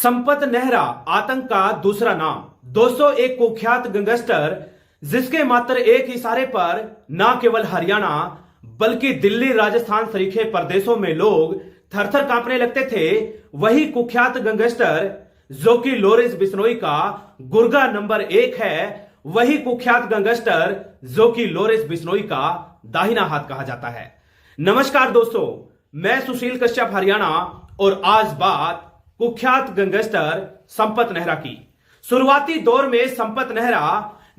संपत नेहरा आतंक का दूसरा नाम। दोस्तों, एक कुख्यात गैंगस्टर जिसके मात्र एक इशारे पर न केवल हरियाणा बल्कि दिल्ली, राजस्थान सरीखे प्रदेशों में लोग थरथर कांपने लगते थे, वही कुख्यात गैंगस्टर जो कि लॉरेंस बिश्नोई का गुर्गा नंबर 1 है, वही कुख्यात गैंगस्टर जो कि लॉरेंस बिश्नोई का दाहिना हाथ कहा जाता है। नमस्कार दोस्तों, मैं सुशील कश्यप हरियाणा और आज बात कुख्यात गैंगस्टर संपत नेहरा की। शुरुआती दौर में संपत नेहरा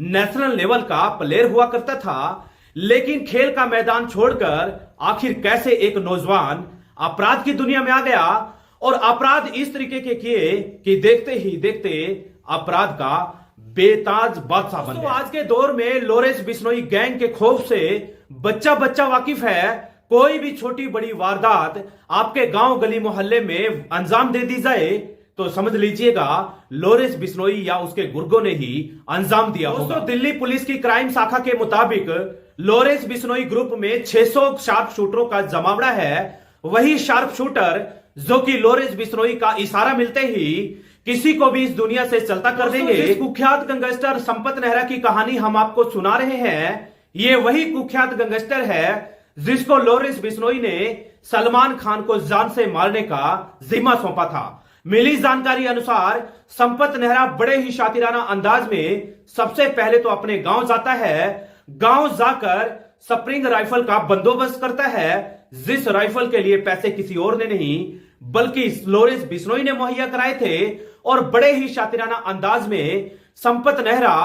नेशनल लेवल का प्लेयर हुआ करता था, लेकिन खेल का मैदान छोड़कर आखिर कैसे एक नौजवान अपराध की दुनिया में आ गया और अपराध इस तरीके के किए कि देखते ही देखते अपराध का बेताज बादशाह बन गया। आज के दौर में लॉरेंस बिश्नोई गैंग के खौफ से बच्चा बच्चा वाकिफ है। कोई भी छोटी बड़ी वारदात आपके गांव गली मोहल्ले में अंजाम दे दी जाए तो समझ लीजिएगा लॉरेंस बिश्नोई या उसके गुर्गों ने ही अंजाम दिया होगा। दिल्ली पुलिस की क्राइम शाखा के मुताबिक लॉरेंस बिश्नोई ग्रुप में 600 शार्प शूटरों का जमावड़ा है। वही शार्प शूटर जो कि लॉरेंस बिश्नोई का इशारा मिलते ही किसी को भी इस दुनिया से चलता कर देंगे। कुख्यात गैंगस्टर संपत नेहरा की कहानी हम आपको सुना रहे हैं। ये वही कुख्यात गैंगस्टर है जिसको लॉरेंस बिश्नोई ने सलमान खान को जान से मारने का जिम्मा सौंपा था। मिली जानकारी अनुसार संपत नेहरा बड़े ही शातिराना अंदाज में सबसे पहले तो अपने गांव जाता है। गांव जाकर स्प्रिंग राइफल का बंदोबस्त करता है, जिस राइफल के लिए पैसे किसी और ने नहीं बल्कि लॉरेंस बिश्नोई ने मुहैया कराए थे। और बड़े ही शातिराना अंदाज में संपत नेहरा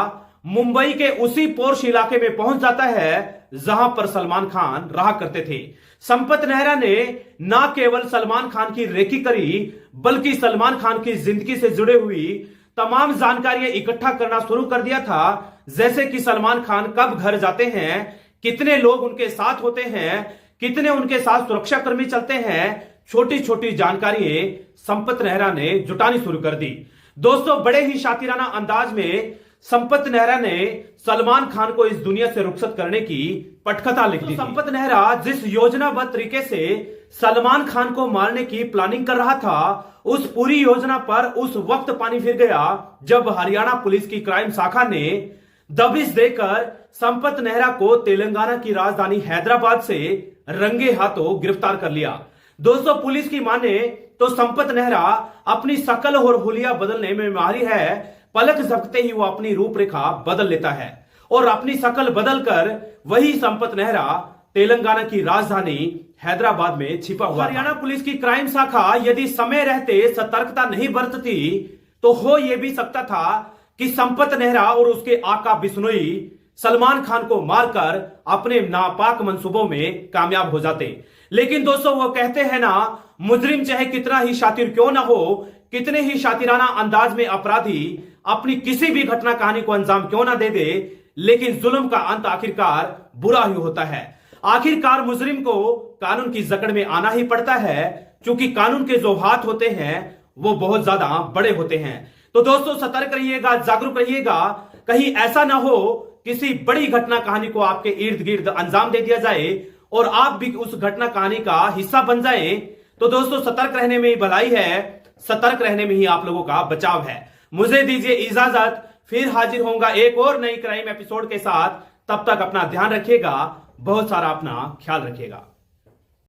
मुंबई के उसी पोर्श इलाके में पहुंच जाता है जहां पर सलमान खान रहा करते थे। संपत नेहरा ने न केवल सलमान खान की रेकी करी बल्कि सलमान खान की जिंदगी से जुड़े हुई तमाम जानकारियां इकट्ठा करना शुरू कर दिया था। जैसे कि सलमान खान कब घर जाते हैं, कितने लोग उनके साथ होते हैं, कितने उनके साथ सुरक्षा कर्मी चलते हैं, छोटी छोटी जानकारियां संपत नेहरा ने जुटानी शुरू कर दी। दोस्तों, बड़े ही शातिराना अंदाज में संपत नेहरा ने सलमान खान को इस दुनिया से रुखसत करने की पटकथा लिख दी। संपत नेहरा जिस योजनाबद्ध तरीके से सलमान खान को मारने की प्लानिंग कर रहा था, उस पूरी योजना पर उस वक्त पानी फिर गया जब हरियाणा पुलिस की क्राइम शाखा ने दबिश देकर संपत नेहरा को तेलंगाना की राजधानी हैदराबाद से रंगे हाथों गिरफ्तार कर लिया। दोस्तों, पुलिस की माने तो संपत नेहरा अपनी शकल और हुलिया बदलने में माहिर है। पलक झपकते ही वो अपनी रूपरेखा बदल लेता है और अपनी शकल बदलकर वही संपत नेहरा तेलंगाना की राजधानी हैदराबाद में छिपा हुआ। हरियाणा पुलिस की क्राइम शाखा यदि समय रहते सतर्कता नहीं बरतती तो हो यह भी सकता था कि संपत नेहरा और उसके आका बिश्नोई सलमान खान को मारकर अपने नापाक मंसूबों में कामयाब हो जाते। लेकिन दोस्तों, वो कहते हैं ना, मुजरिम चाहे कितना ही शातिर क्यों ना हो, कितने ही शातिराना अंदाज में अपराधी अपनी किसी भी घटना कहानी को अंजाम क्यों ना दे दे, लेकिन जुल्म का अंत आखिरकार बुरा ही होता है। आखिरकार मुजरिम को कानून की जकड़ में आना ही पड़ता है, क्योंकि कानून के जो हाथ होते हैं वो बहुत ज्यादा बड़े होते हैं। तो दोस्तों, सतर्क रहिएगा, जागरूक रहिएगा, कहीं ऐसा ना हो किसी बड़ी घटना कहानी को आपके इर्द गिर्द अंजाम दे दिया जाए और आप भी उस घटना कहानी का हिस्सा बन जाए। तो दोस्तों, सतर्क रहने में ही भलाई है, सतर्क रहने में ही आप लोगों का बचाव है। मुझे दीजिए इजाजत, फिर हाजिर होऊंगा एक और नई क्राइम एपिसोड के साथ। तब तक अपना ध्यान रखिएगा, बहुत सारा अपना ख्याल रखिएगा।